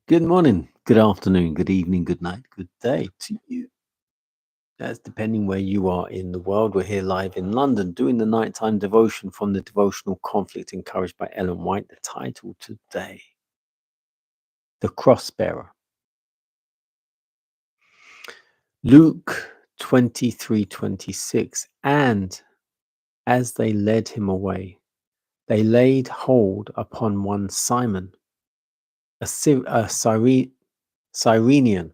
Good morning, good afternoon, good evening, good night, good day to you. That's depending where you are in the world. We're here live in London doing the nighttime devotion from the devotional conflict encouraged by Ellen White. The title today, The Cross Bearer. Luke 23:26. And as they led him away, they laid hold upon one Simon, a Cyrenian,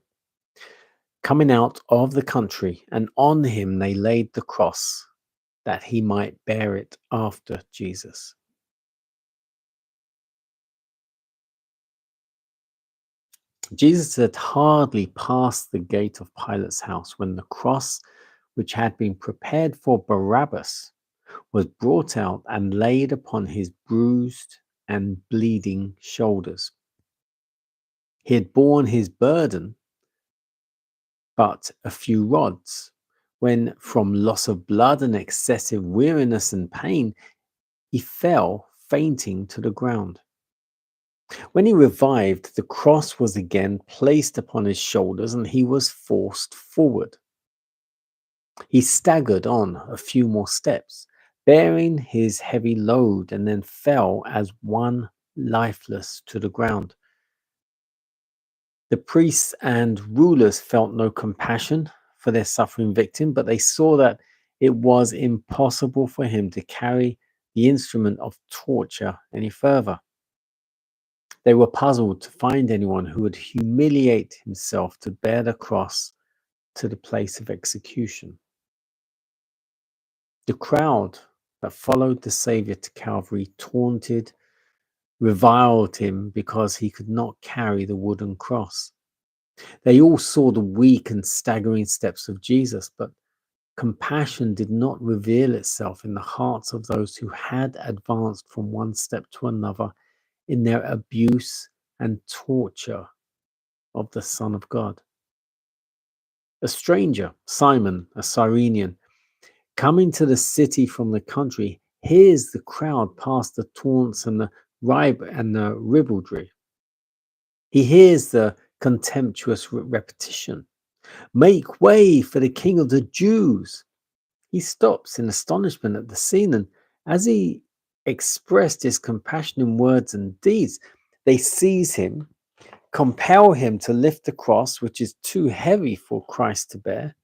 coming out of the country, and on him they laid the cross, that he might bear it after Jesus. Jesus had hardly passed the gate of Pilate's house when the cross, which had been prepared for Barabbas, was brought out and laid upon his bruised and bleeding shoulders. He had borne his burden but a few rods, when from loss of blood and excessive weariness and pain, he fell fainting to the ground. When he revived, the cross was again placed upon his shoulders and he was forced forward. He staggered on a few more steps, bearing his heavy load, and then fell as one lifeless to the ground. The priests and rulers felt no compassion for their suffering victim, but they saw that it was impossible for him to carry the instrument of torture any further. They were puzzled to find anyone who would humiliate himself to bear the cross to the place of execution. The crowd that followed the Savior to Calvary taunted, reviled him because he could not carry the wooden cross. They all saw the weak and staggering steps of Jesus, but compassion did not reveal itself in the hearts of those who had advanced from one step to another in their abuse and torture of the Son of God. A stranger, Simon, a Cyrenian, coming to the city from the country, hears the crowd pass the taunts and the ribaldry. He hears the contemptuous repetition. Make way for the King of the Jews. He stops in astonishment at the scene, and as he expressed his compassion in words and deeds, they seize him, compel him to lift the cross, which is too heavy for Christ to bear.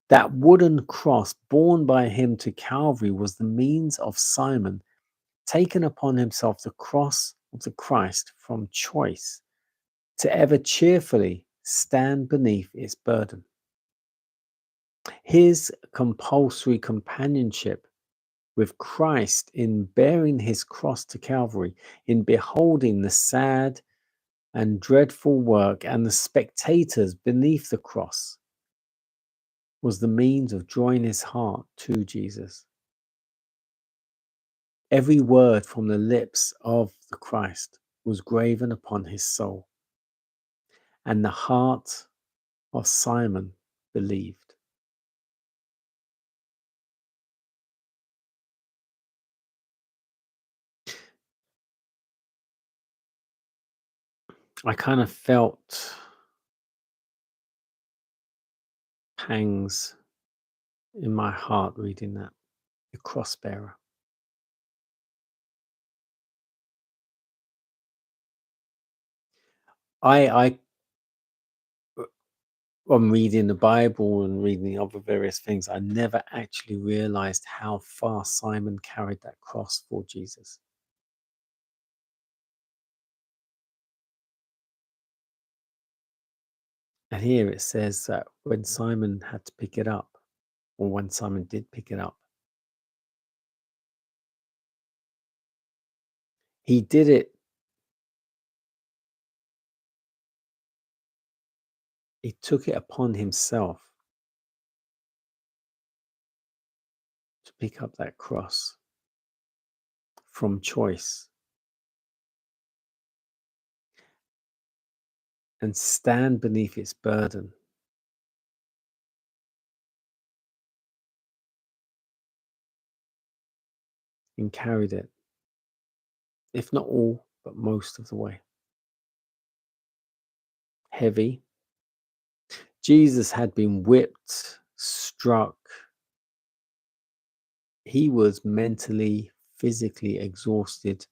That wooden cross borne by him to Calvary was the means of Simon taking upon himself the cross of the Christ from choice to ever cheerfully stand beneath its burden. His compulsory companionship with Christ in bearing his cross to Calvary, in beholding the sad and dreadful work and the spectators beneath the cross, was the means of drawing his heart to Jesus. Every word from the lips of the Christ was graven upon his soul, and the heart of Simon believed. I kind of felt pangs in my heart reading that, the cross bearer. I on reading the Bible and reading the other various things, I never actually realized how far Simon carried that cross for Jesus. And here it says that when Simon had to pick it up, or when Simon did pick it up, he did it, he took it upon himself to pick up that cross from choice and stand beneath its burden and carried it, if not all, but most of the way. heavy. Jesus had been whipped, struck. He was mentally, physically exhausted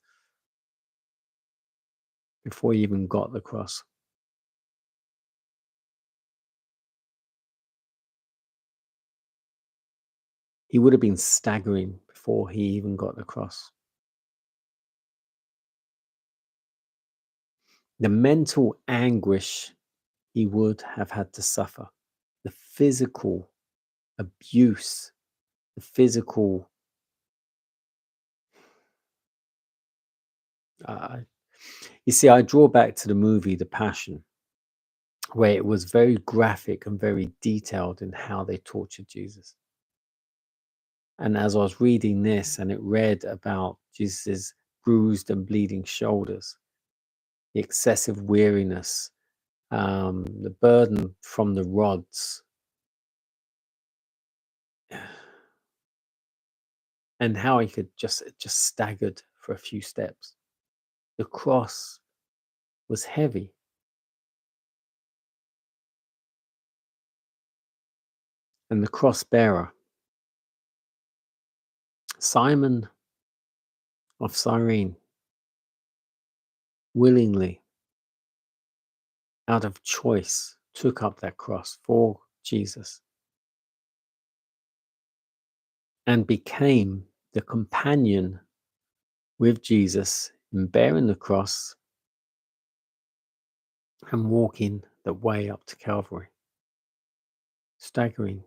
before he even got the cross. He would have been staggering before he even got the cross. The mental anguish he would have had to suffer, the physical abuse, the physical. You see, I draw back to the movie The Passion, where it was very graphic and very detailed in how they tortured Jesus. And as I was reading this and it read about Jesus' bruised and bleeding shoulders, the excessive weariness, the burden from the rods, and how he could just staggered for a few steps. The cross was heavy. And the cross bearer, Simon of Cyrene, willingly, out of choice, took up that cross for Jesus and became the companion with Jesus in bearing the cross and walking the way up to Calvary. Staggering.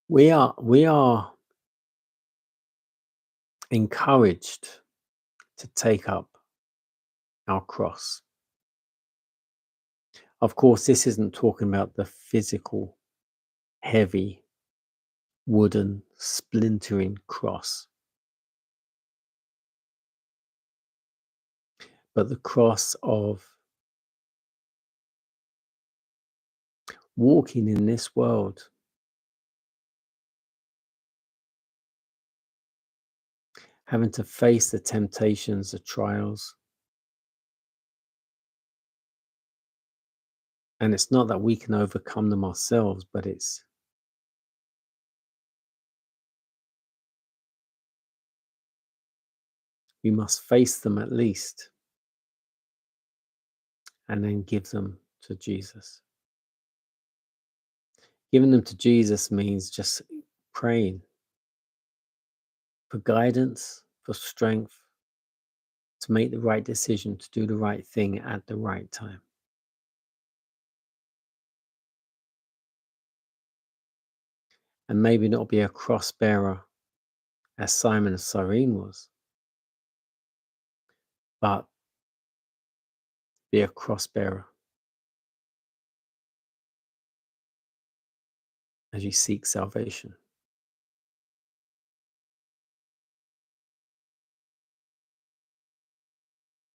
We are encouraged to take up our cross. Of course, this isn't talking about the physical, heavy, wooden, splintering cross, but the cross of walking in this world, having to face the temptations, the trials. And it's not that we can overcome them ourselves, but we must face them at least and then give them to Jesus. Giving them to Jesus means just praying for guidance, for strength, to make the right decision, to do the right thing at the right time. And maybe not be a cross bearer as Simon of Cyrene was, but be a cross bearer as you seek salvation.